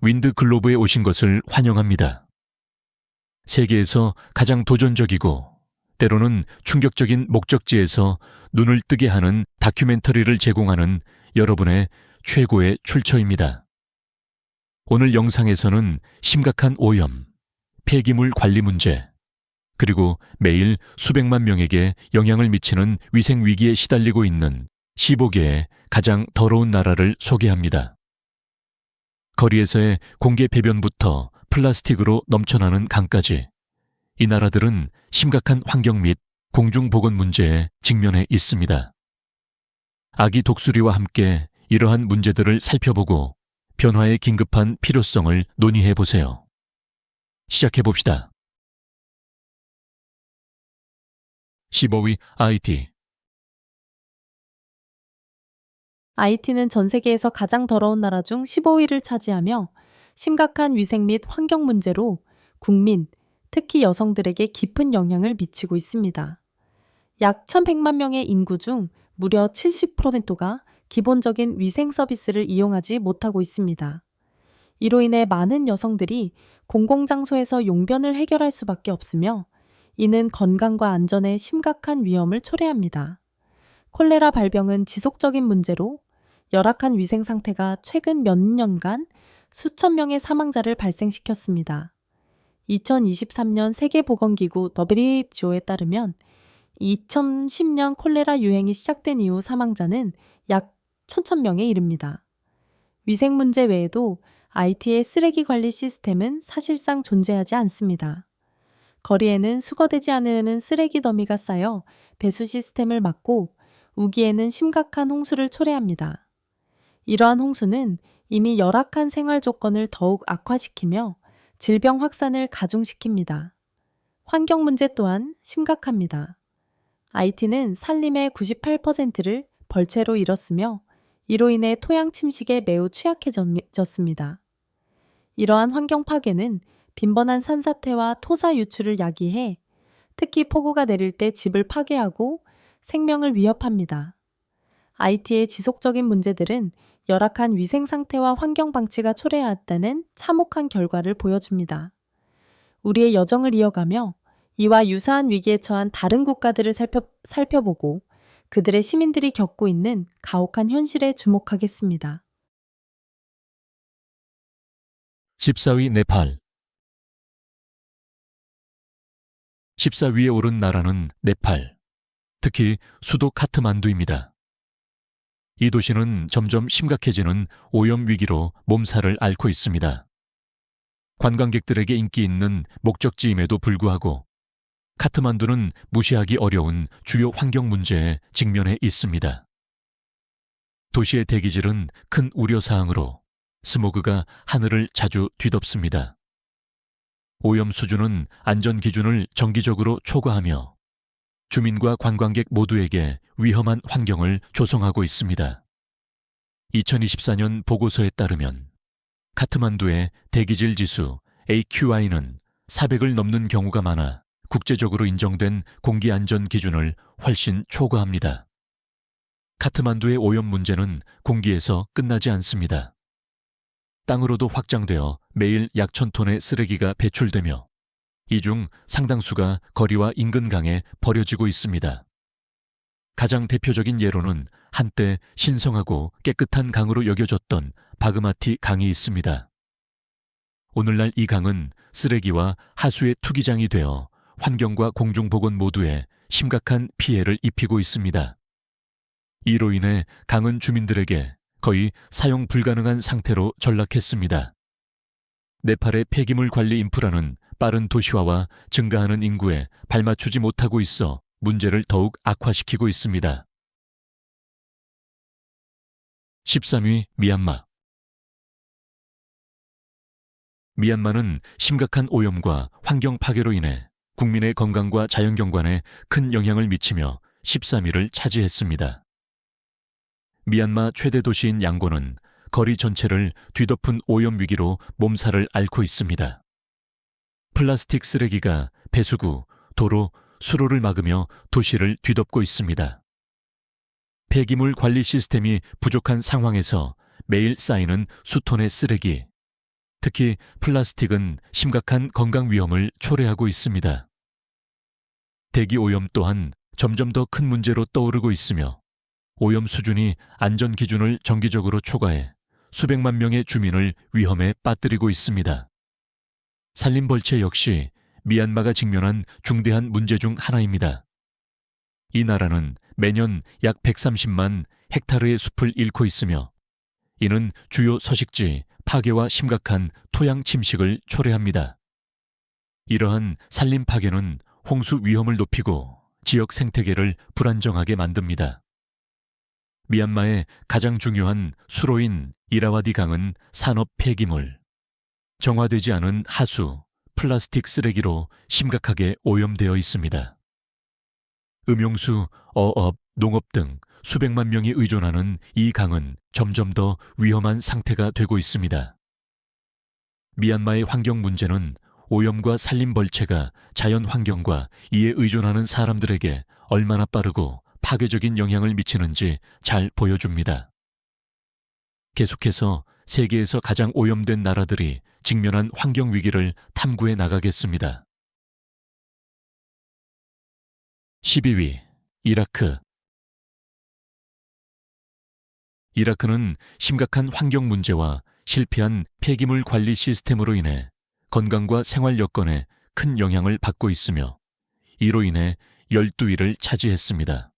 윈드 글로브에 오신 것을 환영합니다. 세계에서 가장 도전적이고 때로는 충격적인 목적지에서 눈을 뜨게 하는 다큐멘터리를 제공하는 여러분의 최고의 출처입니다. 오늘 영상에서는 심각한 오염, 폐기물 관리 문제, 그리고 매일 수백만 명에게 영향을 미치는 위생 위기에 시달리고 있는 15개의 가장 더러운 나라를 소개합니다. 거리에서의 공개 배변부터 플라스틱으로 넘쳐나는 강까지 이 나라들은 심각한 환경 및 공중보건 문제에 직면해 있습니다. 아기 독수리와 함께 이러한 문제들을 살펴보고 변화의 긴급한 필요성을 논의해보세요. 시작해봅시다. 15위 IT. IT는 전 세계에서 가장 더러운 나라 중 15위를 차지하며 심각한 위생 및 환경 문제로 국민, 특히 여성들에게 깊은 영향을 미치고 있습니다. 약 1,100만 명의 인구 중 무려 70%가 기본적인 위생 서비스를 이용하지 못하고 있습니다. 이로 인해 많은 여성들이 공공장소에서 용변을 해결할 수밖에 없으며 이는 건강과 안전에 심각한 위험을 초래합니다. 콜레라 발병은 지속적인 문제로 열악한 위생 상태가 최근 몇 년간 수천 명의 사망자를 발생시켰습니다. 2023년 세계보건기구 WHO에 따르면 2010년 콜레라 유행이 시작된 이후 사망자는 약 1,000명에 이릅니다. 위생 문제 외에도 IT의 쓰레기 관리 시스템은 사실상 존재하지 않습니다. 거리에는 수거되지 않은 쓰레기 더미가 쌓여 배수 시스템을 막고 우기에는 심각한 홍수를 초래합니다. 이러한 홍수는 이미 열악한 생활 조건을 더욱 악화시키며 질병 확산을 가중시킵니다. 환경 문제 또한 심각합니다. IT는 산림의 98%를 벌채로 잃었으며 이로 인해 토양 침식에 매우 취약해졌습니다. 이러한 환경 파괴는 빈번한 산사태와 토사 유출을 야기해 특히 폭우가 내릴 때 집을 파괴하고 생명을 위협합니다. IT의 지속적인 문제들은 열악한 위생 상태와 환경 방치가 초래하였다는 참혹한 결과를 보여줍니다. 우리의 여정을 이어가며 이와 유사한 위기에 처한 다른 국가들을 살펴보고 그들의 시민들이 겪고 있는 가혹한 현실에 주목하겠습니다. 14위 네팔. 14위에 오른 나라는 네팔, 특히 수도 카트만두입니다. 이 도시는 점점 심각해지는 오염 위기로 몸살을 앓고 있습니다. 관광객들에게 인기 있는 목적지임에도 불구하고 카트만두는 무시하기 어려운 주요 환경 문제에 직면해 있습니다. 도시의 대기질은 큰 우려사항으로 스모그가 하늘을 자주 뒤덮습니다. 오염 수준은 안전 기준을 정기적으로 초과하며 주민과 관광객 모두에게 위험한 환경을 조성하고 있습니다. 2024년 보고서에 따르면 카트만두의 대기질 지수 AQI는 400을 넘는 경우가 많아 국제적으로 인정된 공기 안전 기준을 훨씬 초과합니다. 카트만두의 오염 문제는 공기에서 끝나지 않습니다. 땅으로도 확장되어 매일 약 1,000톤의 쓰레기가 배출되며 이 중 상당수가 거리와 인근 강에 버려지고 있습니다. 가장 대표적인 예로는 한때 신성하고 깨끗한 강으로 여겨졌던 바그마티 강이 있습니다. 오늘날 이 강은 쓰레기와 하수의 투기장이 되어 환경과 공중보건 모두에 심각한 피해를 입히고 있습니다. 이로 인해 강은 주민들에게 거의 사용 불가능한 상태로 전락했습니다. 네팔의 폐기물 관리 인프라는 빠른 도시화와 증가하는 인구에 발맞추지 못하고 있어 문제를 더욱 악화시키고 있습니다. 13위 미얀마. 미얀마는 심각한 오염과 환경 파괴로 인해 국민의 건강과 자연경관에 큰 영향을 미치며 13위를 차지했습니다. 미얀마 최대 도시인 양곤은 거리 전체를 뒤덮은 오염 위기로 몸살을 앓고 있습니다. 플라스틱 쓰레기가 배수구, 도로, 수로를 막으며 도시를 뒤덮고 있습니다. 폐기물 관리 시스템이 부족한 상황에서 매일 쌓이는 수톤의 쓰레기, 특히 플라스틱은 심각한 건강 위험을 초래하고 있습니다. 대기 오염 또한 점점 더 큰 문제로 떠오르고 있으며 오염 수준이 안전 기준을 정기적으로 초과해 수백만 명의 주민을 위험에 빠뜨리고 있습니다. 산림벌채 역시 미얀마가 직면한 중대한 문제 중 하나입니다. 이 나라는 매년 약 130만 헥타르의 숲을 잃고 있으며 이는 주요 서식지 파괴와 심각한 토양 침식을 초래합니다. 이러한 산림 파괴는 홍수 위험을 높이고 지역 생태계를 불안정하게 만듭니다. 미얀마의 가장 중요한 수로인 이라와디 강은 산업 폐기물, 정화되지 않은 하수, 플라스틱 쓰레기로 심각하게 오염되어 있습니다. 음용수, 어업, 농업 등 수백만 명이 의존하는 이 강은 점점 더 위험한 상태가 되고 있습니다. 미얀마의 환경 문제는 오염과 산림벌채가 자연 환경과 이에 의존하는 사람들에게 얼마나 빠르고 파괴적인 영향을 미치는지 잘 보여줍니다. 계속해서 세계에서 가장 오염된 나라들이 직면한 환경 위기를 탐구해 나가겠습니다. 12위, 이라크. 이라크는 심각한 환경 문제와 실패한 폐기물 관리 시스템으로 인해 건강과 생활 여건에 큰 영향을 받고 있으며 이로 인해 12위를 차지했습니다.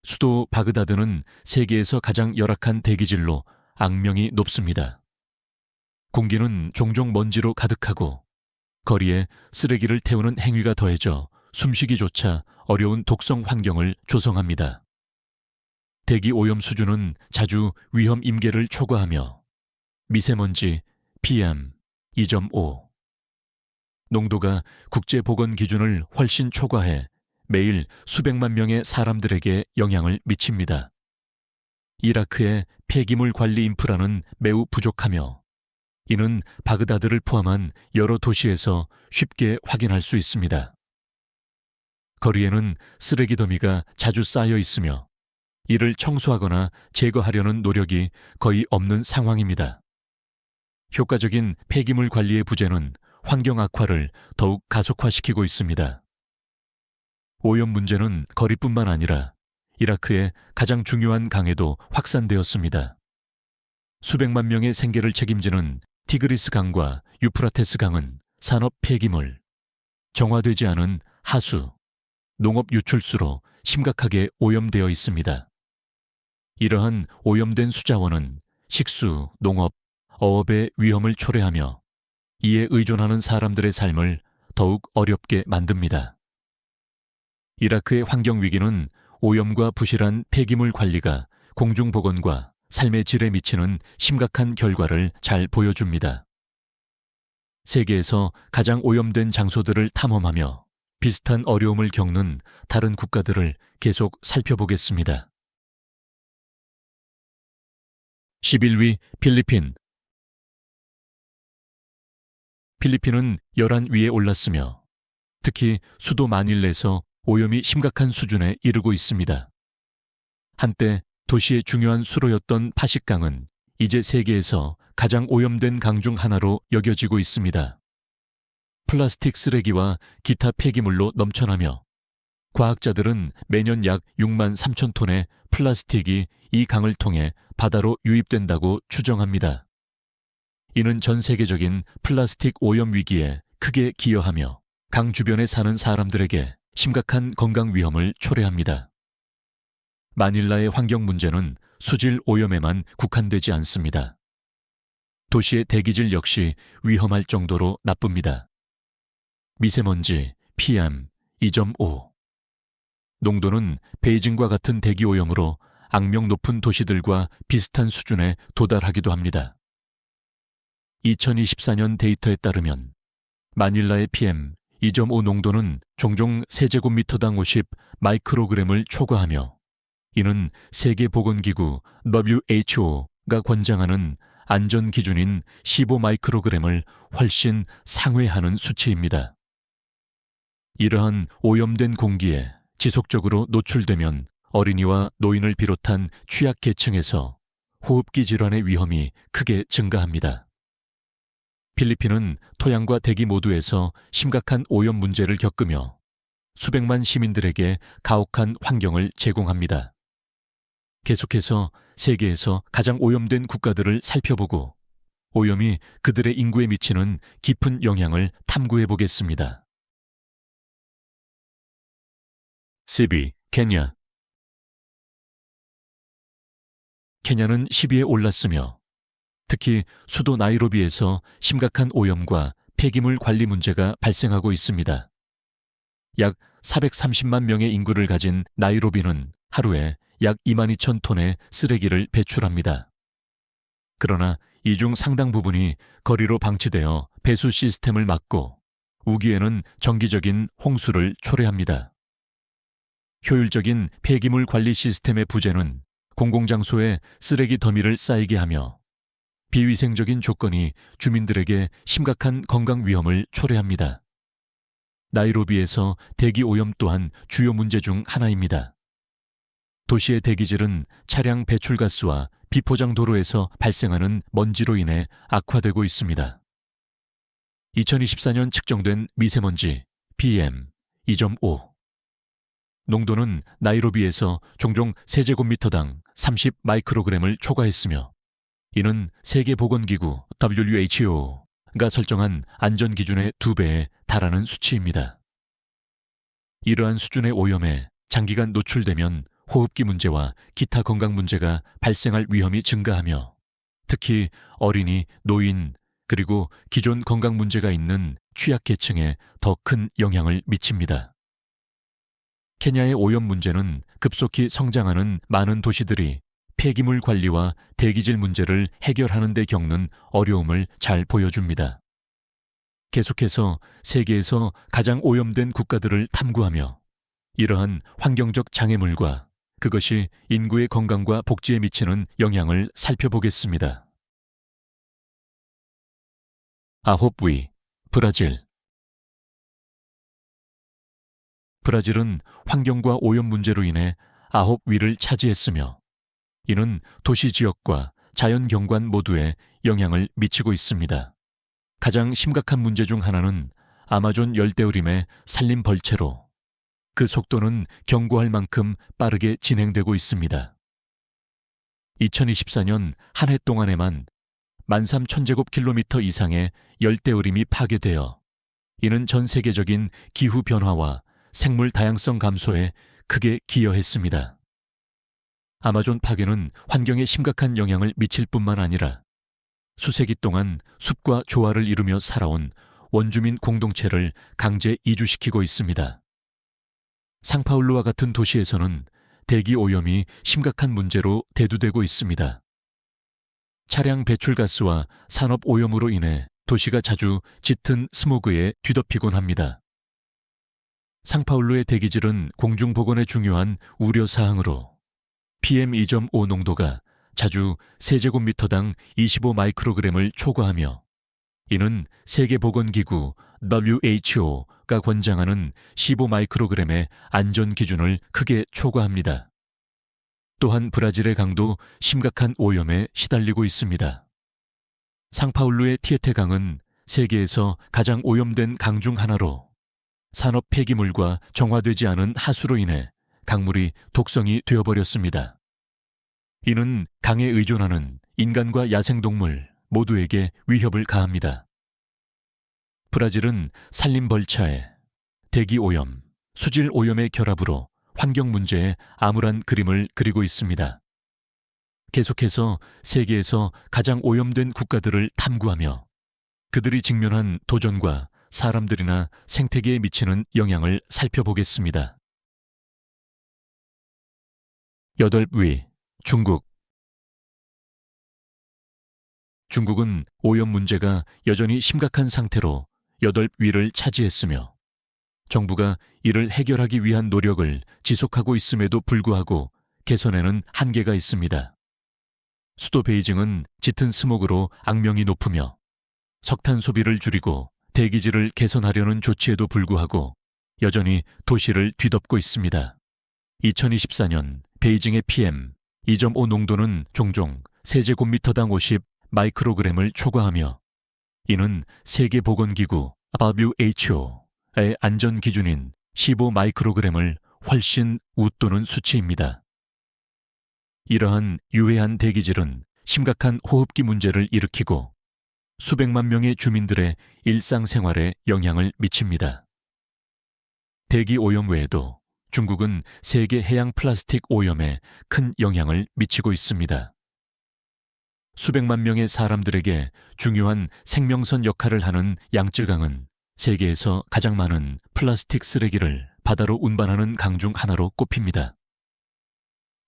수도 바그다드는 세계에서 가장 열악한 대기질로 악명이 높습니다. 공기는 종종 먼지로 가득하고 거리에 쓰레기를 태우는 행위가 더해져 숨쉬기조차 어려운 독성 환경을 조성합니다. 대기 오염 수준은 자주 위험 임계를 초과하며 미세먼지 PM 2.5 농도가 국제보건 기준을 훨씬 초과해 매일 수백만 명의 사람들에게 영향을 미칩니다. 이라크의 폐기물 관리 인프라는 매우 부족하며 이는 바그다드를 포함한 여러 도시에서 쉽게 확인할 수 있습니다. 거리에는 쓰레기 더미가 자주 쌓여 있으며 이를 청소하거나 제거하려는 노력이 거의 없는 상황입니다. 효과적인 폐기물 관리의 부재는 환경 악화를 더욱 가속화시키고 있습니다. 오염 문제는 거리뿐만 아니라 이라크의 가장 중요한 강에도 확산되었습니다. 수백만 명의 생계를 책임지는 티그리스 강과 유프라테스 강은 산업 폐기물, 정화되지 않은 하수, 농업 유출수로 심각하게 오염되어 있습니다. 이러한 오염된 수자원은 식수, 농업, 어업의 위험을 초래하며 이에 의존하는 사람들의 삶을 더욱 어렵게 만듭니다. 이라크의 환경 위기는 오염과 부실한 폐기물 관리가 공중보건과 삶의 질에 미치는 심각한 결과를 잘 보여줍니다. 세계에서 가장 오염된 장소들을 탐험하며 비슷한 어려움을 겪는 다른 국가들을 계속 살펴보겠습니다. 11위 필리핀. 필리핀은 11위에 올랐으며 특히 수도 마닐레에서 오염이 심각한 수준에 이르고 있습니다. 한때 도시의 중요한 수로였던 파식강은 이제 세계에서 가장 오염된 강 중 하나로 여겨지고 있습니다. 플라스틱 쓰레기와 기타 폐기물로 넘쳐나며 과학자들은 매년 약 6만 3천 톤의 플라스틱이 이 강을 통해 바다로 유입된다고 추정합니다. 이는 전 세계적인 플라스틱 오염 위기에 크게 기여하며 강 주변에 사는 사람들에게 심각한 건강 위험을 초래합니다. 마닐라의 환경 문제는 수질 오염에만 국한되지 않습니다. 도시의 대기질 역시 위험할 정도로 나쁩니다. 미세먼지 PM 2.5 농도는 베이징과 같은 대기 오염으로 악명 높은 도시들과 비슷한 수준에 도달하기도 합니다. 2024년 데이터에 따르면 마닐라의 PM 2.5 농도는 종종 세제곱미터당 50 마이크로그램을 초과하며 이는 세계보건기구 WHO가 권장하는 안전 기준인 15 마이크로그램을 훨씬 상회하는 수치입니다. 이러한 오염된 공기에 지속적으로 노출되면 어린이와 노인을 비롯한 취약계층에서 호흡기 질환의 위험이 크게 증가합니다. 필리핀은 토양과 대기 모두에서 심각한 오염 문제를 겪으며 수백만 시민들에게 가혹한 환경을 제공합니다. 계속해서 세계에서 가장 오염된 국가들을 살펴보고 오염이 그들의 인구에 미치는 깊은 영향을 탐구해 보겠습니다. 12. 케냐. 케냐는 10위에 올랐으며 특히 수도 나이로비에서 심각한 오염과 폐기물 관리 문제가 발생하고 있습니다. 약 430만 명의 인구를 가진 나이로비는 하루에 약 22,000톤의 쓰레기를 배출합니다. 그러나 이 중 상당 부분이 거리로 방치되어 배수 시스템을 막고 우기에는 정기적인 홍수를 초래합니다. 효율적인 폐기물 관리 시스템의 부재는 공공장소에 쓰레기 더미를 쌓이게 하며 비위생적인 조건이 주민들에게 심각한 건강 위험을 초래합니다. 나이로비에서 대기 오염 또한 주요 문제 중 하나입니다. 도시의 대기질은 차량 배출가스와 비포장 도로에서 발생하는 먼지로 인해 악화되고 있습니다. 2024년 측정된 미세먼지 PM 2.5 농도는 나이로비에서 종종 세제곱미터당 30 마이크로그램을 초과했으며 이는 세계보건기구 WHO가 설정한 안전기준의 2배에 달하는 수치입니다. 이러한 수준의 오염에 장기간 노출되면 호흡기 문제와 기타 건강 문제가 발생할 위험이 증가하며 특히 어린이, 노인, 그리고 기존 건강 문제가 있는 취약계층에 더 큰 영향을 미칩니다. 케냐의 오염 문제는 급속히 성장하는 많은 도시들이 폐기물 관리와 대기질 문제를 해결하는 데 겪는 어려움을 잘 보여줍니다. 계속해서 세계에서 가장 오염된 국가들을 탐구하며 이러한 환경적 장애물과 그것이 인구의 건강과 복지에 미치는 영향을 살펴보겠습니다. 9위, 브라질. 브라질은 환경과 오염 문제로 인해 9위를 차지했으며 이는 도시 지역과 자연 경관 모두에 영향을 미치고 있습니다. 가장 심각한 문제 중 하나는 아마존 열대우림의 산림 벌채로 그 속도는 경고할 만큼 빠르게 진행되고 있습니다. 2024년 한 해 동안에만 13,000제곱킬로미터 이상의 열대우림이 파괴되어 이는 전 세계적인 기후 변화와 생물 다양성 감소에 크게 기여했습니다. 아마존 파괴는 환경에 심각한 영향을 미칠 뿐만 아니라 수세기 동안 숲과 조화를 이루며 살아온 원주민 공동체를 강제 이주시키고 있습니다. 상파울루와 같은 도시에서는 대기 오염이 심각한 문제로 대두되고 있습니다. 차량 배출가스와 산업 오염으로 인해 도시가 자주 짙은 스모그에 뒤덮이곤 합니다. 상파울루의 대기질은 공중보건에 중요한 우려사항으로 PM2.5 농도가 자주 세제곱미터당 25 마이크로그램을 초과하며 이는 세계보건기구 WHO가 권장하는 15 마이크로그램의 안전 기준을 크게 초과합니다. 또한 브라질의 강도 심각한 오염에 시달리고 있습니다. 상파울루의 티에테 강은 세계에서 가장 오염된 강 중 하나로 산업 폐기물과 정화되지 않은 하수로 인해 강물이 독성이 되어버렸습니다. 이는 강에 의존하는 인간과 야생동물 모두에게 위협을 가합니다. 브라질은 산림 벌차에 대기 오염, 수질 오염의 결합으로 환경 문제에 암울한 그림을 그리고 있습니다. 계속해서 세계에서 가장 오염된 국가들을 탐구하며 그들이 직면한 도전과 사람들이나 생태계에 미치는 영향을 살펴보겠습니다. 8위, 중국. 중국은 오염 문제가 여전히 심각한 상태로 8위를 차지했으며 정부가 이를 해결하기 위한 노력을 지속하고 있음에도 불구하고 개선에는 한계가 있습니다. 수도 베이징은 짙은 스모그로 악명이 높으며 석탄 소비를 줄이고 대기질을 개선하려는 조치에도 불구하고 여전히 도시를 뒤덮고 있습니다. 2024년 베이징의 PM 2.5 농도는 종종 세제곱미터당 50 마이크로그램을 초과하며 이는 세계보건기구 WHO의 안전 기준인 15 마이크로그램을 훨씬 웃도는 수치입니다. 이러한 유해한 대기질은 심각한 호흡기 문제를 일으키고 수백만 명의 주민들의 일상생활에 영향을 미칩니다. 대기 오염 외에도 중국은 세계 해양 플라스틱 오염에 큰 영향을 미치고 있습니다. 수백만 명의 사람들에게 중요한 생명선 역할을 하는 양쯔강은 세계에서 가장 많은 플라스틱 쓰레기를 바다로 운반하는 강 중 하나로 꼽힙니다.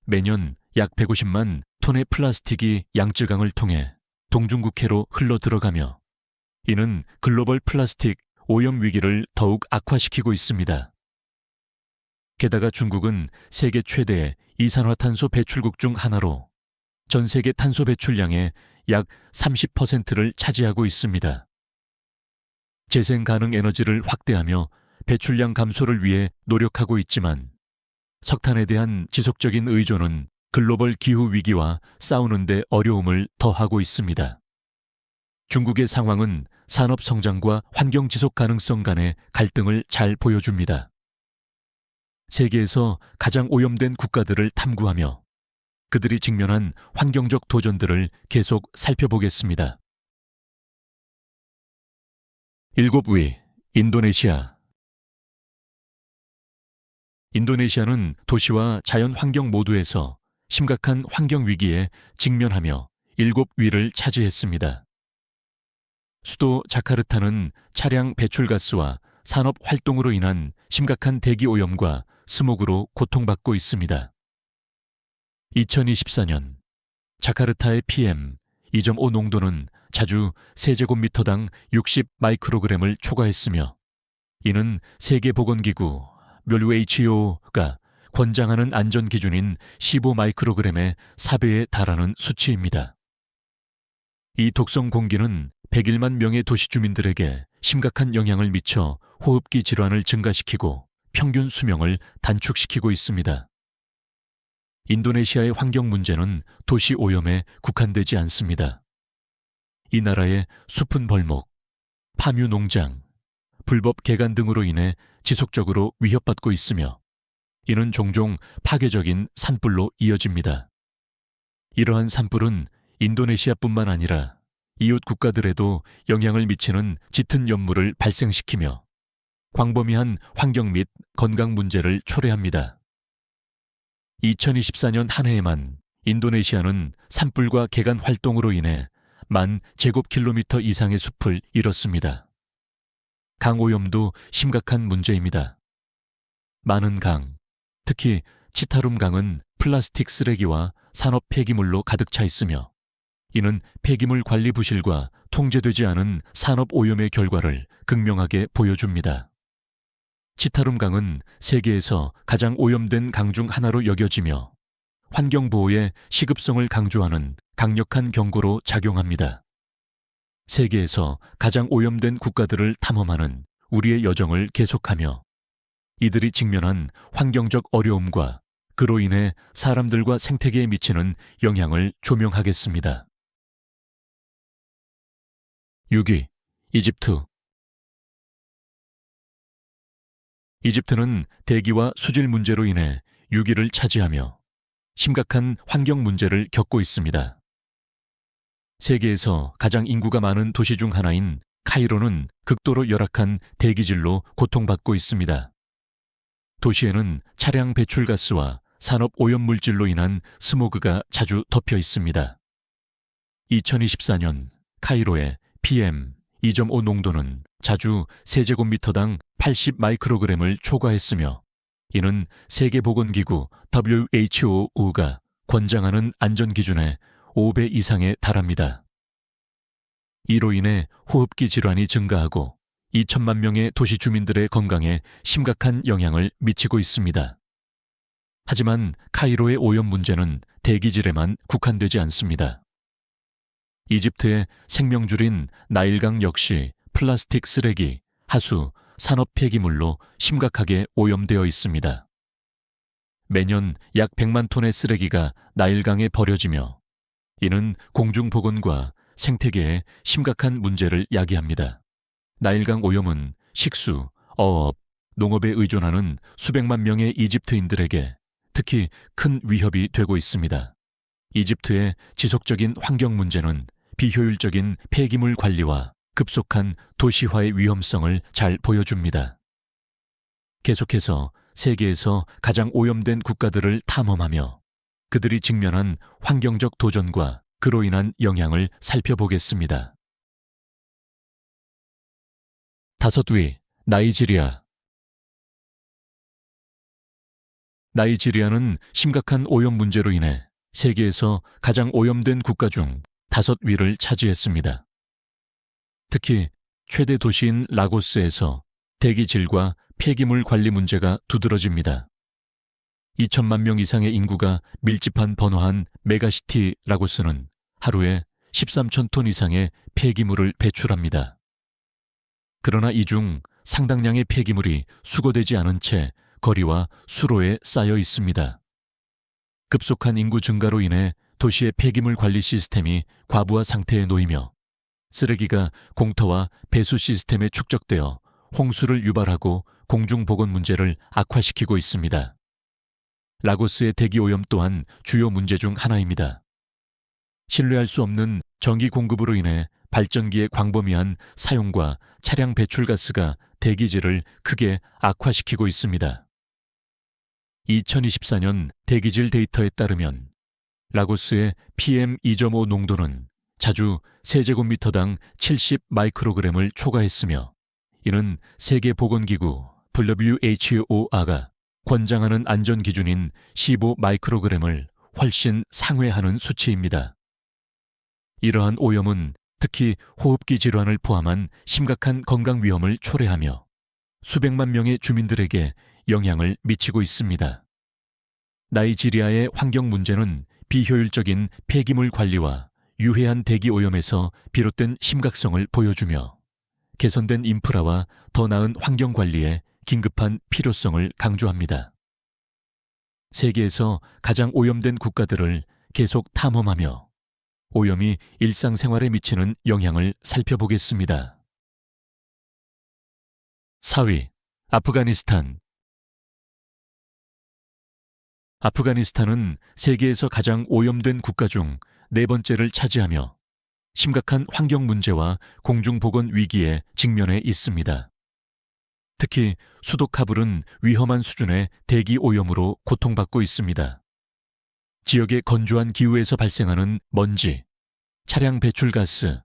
매년 약 150만 톤의 플라스틱이 양쯔강을 통해 동중국해로 흘러 들어가며 이는 글로벌 플라스틱 오염 위기를 더욱 악화시키고 있습니다. 게다가 중국은 세계 최대의 이산화탄소 배출국 중 하나로 전 세계 탄소 배출량의 약 30%를 차지하고 있습니다. 재생 가능 에너지를 확대하며 배출량 감소를 위해 노력하고 있지만 석탄에 대한 지속적인 의존은 글로벌 기후 위기와 싸우는 데 어려움을 더하고 있습니다. 중국의 상황은 산업 성장과 환경 지속 가능성 간의 갈등을 잘 보여줍니다. 세계에서 가장 오염된 국가들을 탐구하며 그들이 직면한 환경적 도전들을 계속 살펴보겠습니다. 7위, 인도네시아. 인도네시아는 도시와 자연 환경 모두에서 심각한 환경 위기에 직면하며 7위를 차지했습니다. 수도 자카르타는 차량 배출가스와 산업 활동으로 인한 심각한 대기 오염과 스모그로 고통받고 있습니다. 2024년 자카르타의 PM 2.5 농도는 자주 세제곱미터당 60 마이크로그램을 초과했으며 이는 세계보건기구 WHO가 권장하는 안전 기준인 15 마이크로그램의 4배에 달하는 수치입니다. 이 독성 공기는 101만 명의 도시 주민들에게 심각한 영향을 미쳐 호흡기 질환을 증가시키고 평균 수명을 단축시키고 있습니다. 인도네시아의 환경 문제는 도시 오염에 국한되지 않습니다. 이 나라의 숲은 벌목, 파묘 농장, 불법 개간 등으로 인해 지속적으로 위협받고 있으며 이는 종종 파괴적인 산불로 이어집니다. 이러한 산불은 인도네시아뿐만 아니라 이웃 국가들에도 영향을 미치는 짙은 연물을 발생시키며 광범위한 환경 및 건강 문제를 초래합니다. 2024년 한 해에만 인도네시아는 산불과 개간 활동으로 인해 10,000 제곱킬로미터 이상의 숲을 잃었습니다. 강오염도 심각한 문제입니다. 많은 강, 특히 치타룸 강은 플라스틱 쓰레기와 산업 폐기물로 가득 차 있으며 이는 폐기물 관리 부실과 통제되지 않은 산업 오염의 결과를 극명하게 보여줍니다. 치타룸 강은 세계에서 가장 오염된 강 중 하나로 여겨지며 환경보호의 시급성을 강조하는 강력한 경고로 작용합니다. 세계에서 가장 오염된 국가들을 탐험하는 우리의 여정을 계속하며 이들이 직면한 환경적 어려움과 그로 인해 사람들과 생태계에 미치는 영향을 조명하겠습니다. 6위, 이집트. 이집트는 대기와 수질 문제로 인해 6위를 차지하며 심각한 환경 문제를 겪고 있습니다. 세계에서 가장 인구가 많은 도시 중 하나인 카이로는 극도로 열악한 대기질로 고통받고 있습니다. 도시에는 차량 배출가스와 산업 오염물질로 인한 스모그가 자주 덮여 있습니다. 2024년 카이로의 PM 2.5 농도는 자주 세제곱미터당 80 마이크로그램을 초과했으며 이는 세계보건기구 WHO가 권장하는 안전기준의 5배 이상에 달합니다. 이로 인해 호흡기 질환이 증가하고 2천만 명의 도시 주민들의 건강에 심각한 영향을 미치고 있습니다. 하지만 카이로의 오염 문제는 대기질에만 국한되지 않습니다. 이집트의 생명줄인 나일강 역시 플라스틱 쓰레기, 하수, 산업 폐기물로 심각하게 오염되어 있습니다. 매년 약 100만 톤의 쓰레기가 나일강에 버려지며 이는 공중보건과 생태계에 심각한 문제를 야기합니다. 나일강 오염은 식수, 어업, 농업에 의존하는 수백만 명의 이집트인들에게 특히 큰 위협이 되고 있습니다. 이집트의 지속적인 환경 문제는 비효율적인 폐기물 관리와 급속한 도시화의 위험성을 잘 보여줍니다. 계속해서 세계에서 가장 오염된 국가들을 탐험하며 그들이 직면한 환경적 도전과 그로 인한 영향을 살펴보겠습니다. 5위, 나이지리아. 나이지리아는 심각한 오염 문제로 인해 세계에서 가장 오염된 국가 중 5위를 차지했습니다. 특히 최대 도시인 라고스에서 대기질과 폐기물 관리 문제가 두드러집니다. 2천만 명 이상의 인구가 밀집한 번화한 메가시티 라고스는 하루에 13천 톤 이상의 폐기물을 배출합니다. 그러나 이 중 상당량의 폐기물이 수거되지 않은 채 거리와 수로에 쌓여 있습니다. 급속한 인구 증가로 인해 도시의 폐기물 관리 시스템이 과부하 상태에 놓이며 쓰레기가 공터와 배수 시스템에 축적되어 홍수를 유발하고 공중보건 문제를 악화시키고 있습니다. 라고스의 대기오염 또한 주요 문제 중 하나입니다. 신뢰할 수 없는 전기 공급으로 인해 발전기의 광범위한 사용과 차량 배출가스가 대기질을 크게 악화시키고 있습니다. 2024년 대기질 데이터에 따르면 라고스의 PM2.5 농도는 자주 세제곱미터당 70 마이크로그램을 초과했으며 이는 세계보건기구 WHO가 권장하는 안전기준인 15 마이크로그램을 훨씬 상회하는 수치입니다. 이러한 오염은 특히 호흡기 질환을 포함한 심각한 건강 위험을 초래하며 수백만 명의 주민들에게 영향을 미치고 있습니다. 나이지리아의 환경 문제는 비효율적인 폐기물 관리와 유해한 대기 오염에서 비롯된 심각성을 보여주며 개선된 인프라와 더 나은 환경 관리에 긴급한 필요성을 강조합니다. 세계에서 가장 오염된 국가들을 계속 탐험하며 오염이 일상생활에 미치는 영향을 살펴보겠습니다. 4위, 아프가니스탄. 아프가니스탄은 세계에서 가장 오염된 국가 중 4번째를 차지하며 심각한 환경 문제와 공중보건 위기에 직면해 있습니다. 특히 수도 카불은 위험한 수준의 대기 오염으로 고통받고 있습니다. 지역의 건조한 기후에서 발생하는 먼지, 차량 배출가스,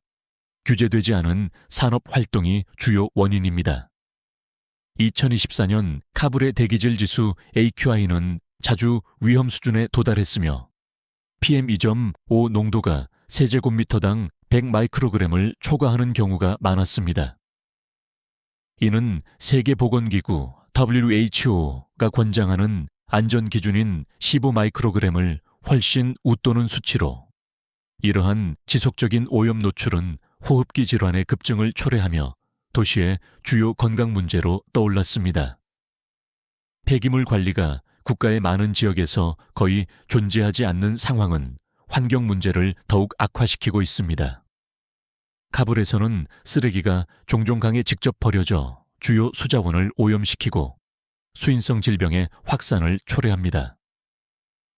규제되지 않은 산업 활동이 주요 원인입니다. 2024년 카불의 대기질 지수 AQI는 자주 위험 수준에 도달했으며 PM2.5 농도가 세제곱미터당 100 마이크로그램을 초과하는 경우가 많았습니다. 이는 세계보건기구 WHO가 권장하는 안전기준인 15 마이크로그램을 훨씬 웃도는 수치로 이러한 지속적인 오염 노출은 호흡기 질환의 급증을 초래하며 도시의 주요 건강 문제로 떠올랐습니다. 폐기물 관리가 국가의 많은 지역에서 거의 존재하지 않는 상황은 환경 문제를 더욱 악화시키고 있습니다. 카불에서는 쓰레기가 종종 강에 직접 버려져 주요 수자원을 오염시키고 수인성 질병의 확산을 초래합니다.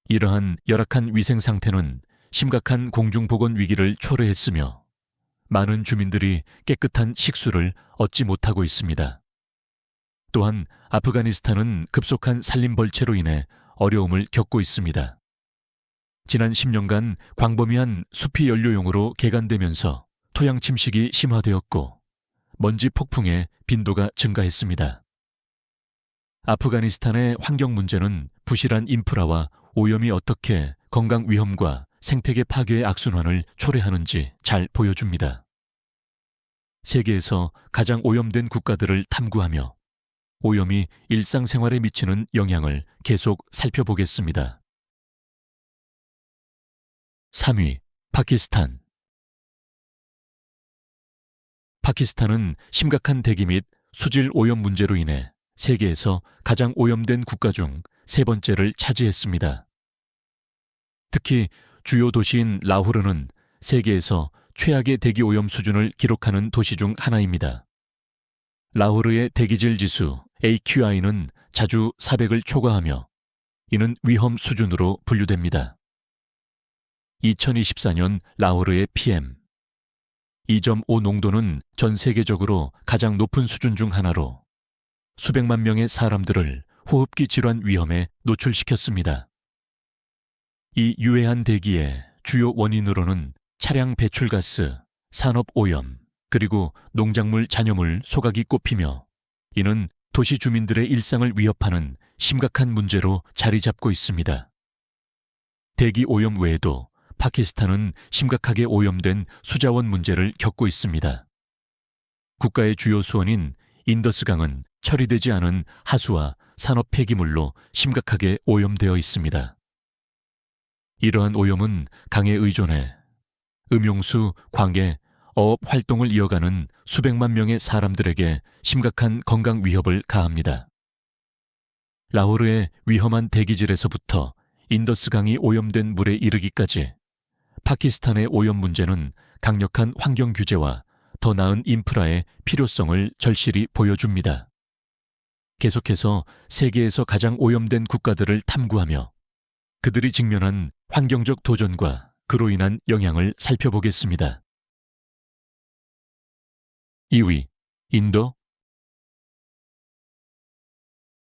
이러한 열악한 위생 상태는 심각한 공중보건 위기를 초래했으며 많은 주민들이 깨끗한 식수를 얻지 못하고 있습니다. 또한 아프가니스탄은 급속한 산림벌채로 인해 어려움을 겪고 있습니다. 지난 10년간 광범위한 숲이 연료용으로 개간되면서 토양 침식이 심화되었고 먼지 폭풍의 빈도가 증가했습니다. 아프가니스탄의 환경 문제는 부실한 인프라와 오염이 어떻게 건강 위험과 생태계 파괴의 악순환을 초래하는지 잘 보여줍니다. 세계에서 가장 오염된 국가들을 탐구하며 오염이 일상생활에 미치는 영향을 계속 살펴보겠습니다. 3위, 파키스탄. 파키스탄은 심각한 대기 및 수질 오염 문제로 인해 세계에서 가장 오염된 국가 중 3번째를 차지했습니다. 특히 주요 도시인 라호르는 세계에서 최악의 대기 오염 수준을 기록하는 도시 중 하나입니다. 라호르의 대기질 지수 AQI는 자주 400을 초과하며 이는 위험 수준으로 분류됩니다. 2024년 라호르의 PM 2.5 농도는 전 세계적으로 가장 높은 수준 중 하나로 수백만 명의 사람들을 호흡기 질환 위험에 노출시켰습니다. 이 유해한 대기의 주요 원인으로는 차량 배출가스, 산업오염, 그리고 농작물 잔여물 소각이 꼽히며 이는 도시 주민들의 일상을 위협하는 심각한 문제로 자리 잡고 있습니다. 대기 오염 외에도 파키스탄은 심각하게 오염된 수자원 문제를 겪고 있습니다. 국가의 주요 수원인 인더스강은 처리되지 않은 하수와 산업 폐기물로 심각하게 오염되어 있습니다. 이러한 오염은 강에 의존해 음용수, 광해, 어업 활동을 이어가는 수백만 명의 사람들에게 심각한 건강 위협을 가합니다. 라호르의 위험한 대기질에서부터 인더스강이 오염된 물에 이르기까지 파키스탄의 오염 문제는 강력한 환경 규제와 더 나은 인프라의 필요성을 절실히 보여줍니다. 계속해서 세계에서 가장 오염된 국가들을 탐구하며 그들이 직면한 환경적 도전과 그로 인한 영향을 살펴보겠습니다. 2위, 인도.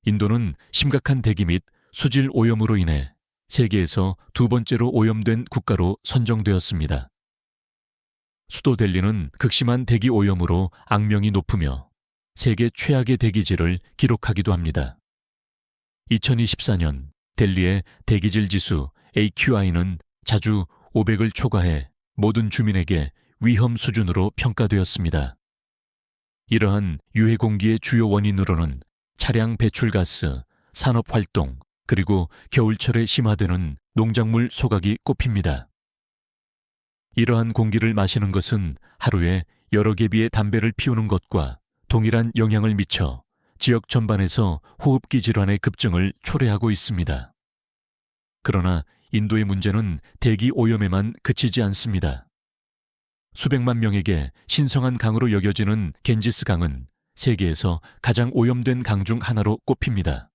인도는 심각한 대기 및 수질 오염으로 인해 세계에서 두 번째로 오염된 국가로 선정되었습니다. 수도 델리는 극심한 대기 오염으로 악명이 높으며 세계 최악의 대기질을 기록하기도 합니다. 2024년 델리의 대기질 지수 AQI는 자주 500을 초과해 모든 주민에게 위험 수준으로 평가되었습니다. 이러한 유해 공기의 주요 원인으로는 차량 배출가스, 산업활동, 그리고 겨울철에 심화되는 농작물 소각이 꼽힙니다. 이러한 공기를 마시는 것은 하루에 여러 개비의 담배를 피우는 것과 동일한 영향을 미쳐 지역 전반에서 호흡기 질환의 급증을 초래하고 있습니다. 그러나 인도의 문제는 대기 오염에만 그치지 않습니다. 수백만 명에게 신성한 강으로 여겨지는 겐지스 강은 세계에서 가장 오염된 강 중 하나로 꼽힙니다.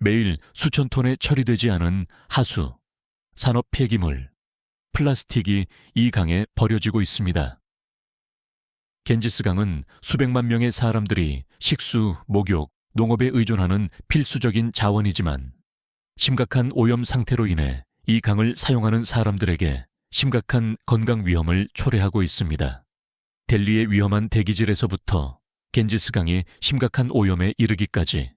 매일 수천 톤의 처리되지 않은 하수, 산업 폐기물, 플라스틱이 이 강에 버려지고 있습니다. 겐지스 강은 수백만 명의 사람들이 식수, 목욕, 농업에 의존하는 필수적인 자원이지만 심각한 오염 상태로 인해 이 강을 사용하는 사람들에게 심각한 건강 위험을 초래하고 있습니다. 델리의 위험한 대기질에서부터 겐지스 강이 심각한 오염에 이르기까지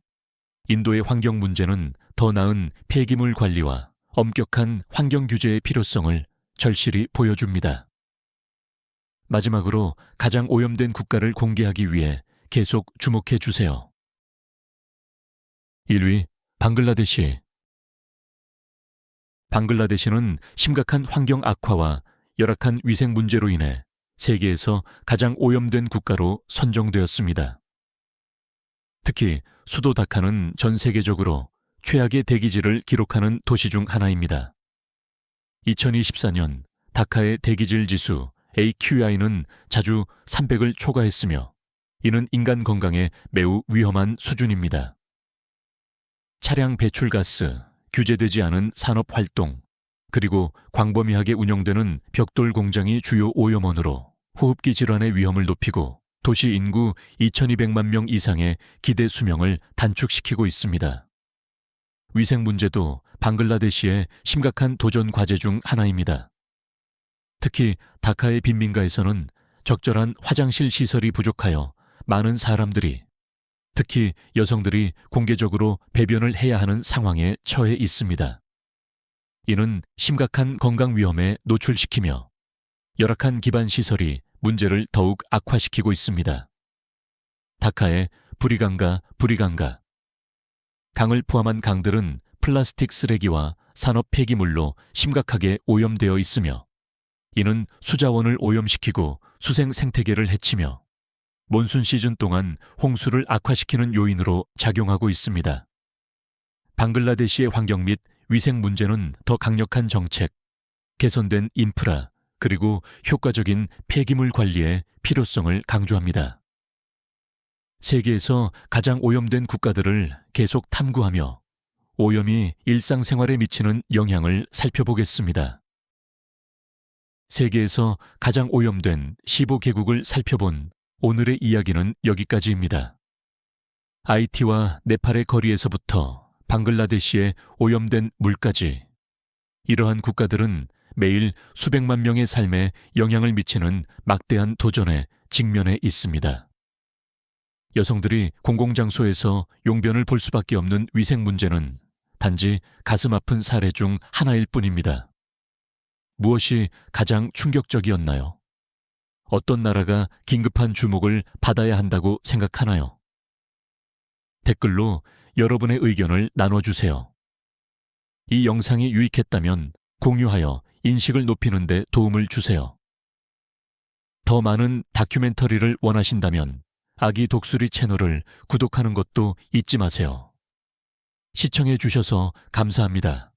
인도의 환경 문제는 더 나은 폐기물 관리와 엄격한 환경 규제의 필요성을 절실히 보여줍니다. 마지막으로 가장 오염된 국가를 공개하기 위해 계속 주목해 주세요. 1위, 방글라데시. 방글라데시는 심각한 환경 악화와 열악한 위생 문제로 인해 세계에서 가장 오염된 국가로 선정되었습니다. 특히 수도 다카는 전 세계적으로 최악의 대기질을 기록하는 도시 중 하나입니다. 2024년 다카의 대기질 지수 AQI는 자주 300을 초과했으며 이는 인간 건강에 매우 위험한 수준입니다. 차량 배출가스, 규제되지 않은 산업활동, 그리고 광범위하게 운영되는 벽돌 공장이 주요 오염원으로 호흡기 질환의 위험을 높이고 도시 인구 2200만 명 이상의 기대 수명을 단축시키고 있습니다. 위생 문제도 방글라데시의 심각한 도전 과제 중 하나입니다. 특히 다카의 빈민가에서는 적절한 화장실 시설이 부족하여 많은 사람들이, 특히 여성들이 공개적으로 배변을 해야 하는 상황에 처해 있습니다. 이는 심각한 건강 위험에 노출시키며 열악한 기반 시설이 문제를 더욱 악화시키고 있습니다. 다카의 부리강가. 강을 포함한 강들은 플라스틱 쓰레기와 산업 폐기물로 심각하게 오염되어 있으며 이는 수자원을 오염시키고 수생 생태계를 해치며 몬순 시즌 동안 홍수를 악화시키는 요인으로 작용하고 있습니다. 방글라데시의 환경 및 위생 문제는 더 강력한 정책, 개선된 인프라, 그리고 효과적인 폐기물 관리의 필요성을 강조합니다. 세계에서 가장 오염된 국가들을 계속 탐구하며 오염이 일상생활에 미치는 영향을 살펴보겠습니다. 세계에서 가장 오염된 15개국을 살펴본 오늘의 이야기는 여기까지입니다. 하이티와 네팔의 거리에서부터 방글라데시의 오염된 물까지 이러한 국가들은 매일 수백만 명의 삶에 영향을 미치는 막대한 도전에 직면해 있습니다. 여성들이 공공장소에서 용변을 볼 수밖에 없는 위생 문제는 단지 가슴 아픈 사례 중 하나일 뿐입니다. 무엇이 가장 충격적이었나요? 어떤 나라가 긴급한 주목을 받아야 한다고 생각하나요? 댓글로 여러분의 의견을 나눠주세요. 이 영상이 유익했다면 공유하여 인식을 높이는 데 도움을 주세요. 더 많은 다큐멘터리를 원하신다면 아기 독수리 채널을 구독하는 것도 잊지 마세요. 시청해 주셔서 감사합니다.